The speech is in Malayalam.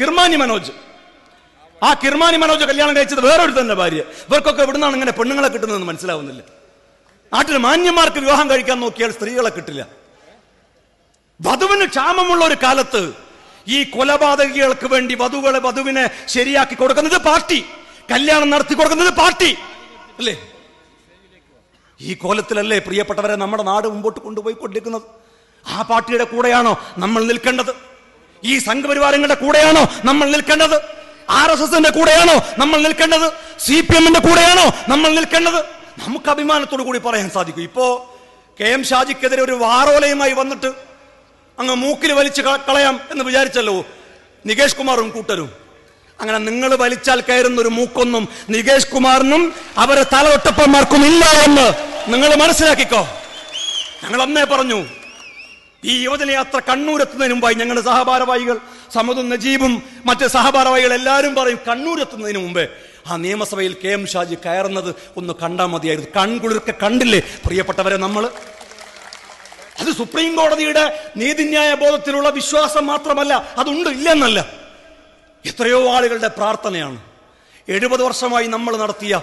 കിർമാനി മനോജ്. ആ കിർമാനി മനോജ് കല്യാണം കഴിച്ചത് വേറൊരു തന്നെ ഭാര്യ. ഇവർക്കൊക്കെ എവിടുന്നാണ് ഇങ്ങനെ പെണ്ണുങ്ങളെ കിട്ടുന്നതെന്ന് മനസ്സിലാവുന്നില്ല. നാട്ടിൽ മാന്യന്മാർക്ക് വിവാഹം കഴിക്കാൻ നോക്കിയാൽ സ്ത്രീകളെ കിട്ടില്ല. വധുവിന് ക്ഷാമമുള്ള ഒരു കാലത്ത് ഈ കൊലപാതകികൾക്ക് വേണ്ടി വധുവിനെ ശരിയാക്കി കൊടുക്കുന്നത് പാർട്ടി, കല്യാണം നടത്തി കൊടുക്കുന്നത് പാർട്ടി അല്ലേ? ഈ കോലത്തിലല്ലേ പ്രിയപ്പെട്ടവരെ നമ്മുടെ നാട് മുമ്പോട്ട് കൊണ്ടുപോയിക്കൊണ്ടിരിക്കുന്നത്? ആ പാർട്ടിയുടെ കൂടെയാണോ നമ്മൾ നിൽക്കേണ്ടത്? ഈ സംഘപരിവാരങ്ങളുടെ കൂടെയാണോ നമ്മൾ നിൽക്കേണ്ടത്? RSSന്റെ കൂടെയാണോ നമ്മൾ നിൽക്കേണ്ടത്? CPMന്റെ കൂടെയാണോ നമ്മൾ നിൽക്കേണ്ടത്? നമുക്ക് അഭിമാനത്തോടു കൂടി പറയാൻ സാധിക്കും. ഇപ്പോ KM ഷാജിക്കെതിരെ ഒരു വാറോലയുമായി വന്നിട്ട് അങ്ങ് മൂക്കിൽ വലിച്ചു കളയാം എന്ന് വിചാരിച്ചല്ലോ നികേഷ് കുമാറും കൂട്ടരും. അങ്ങനെ നിങ്ങൾ വലിച്ചാൽ കയറുന്ന ഒരു മൂക്കൊന്നും നികേഷ് കുമാറിനും അവരെ തലതൊട്ടപ്പന്മാർക്കും ഇല്ല എന്ന് നിങ്ങൾ മനസ്സിലാക്കിക്കോ. ഞങ്ങൾ അന്നേ പറഞ്ഞു, ഈ യുവജനയാത്ര കണ്ണൂരെത്തുന്നതിന് മുമ്പായി ഞങ്ങളുടെ സഹഭാരവാഹികൾ സമദും നജീബും മറ്റ് സഹഭാരവാഹികൾ എല്ലാവരും പറയും, കണ്ണൂരെത്തുന്നതിന് മുമ്പേ ആ നിയമസഭയിൽ KM ഷാജി കയറുന്നത് ഒന്ന് കണ്ടാൽ മതിയായിരുന്നു. കൺകുളിർക്കെ കണ്ടില്ലേ പ്രിയപ്പെട്ടവരെ നമ്മൾ? അത് സുപ്രീം കോടതിയുടെ നീതിന്യായ ബോധത്തിലുള്ള വിശ്വാസം മാത്രമല്ല, അതുണ്ട്, ഇല്ലെന്നല്ല. എത്രയോ ആളുകളുടെ പ്രാർത്ഥനയാണ്. 70 വർഷമായി നമ്മൾ നടത്തിയ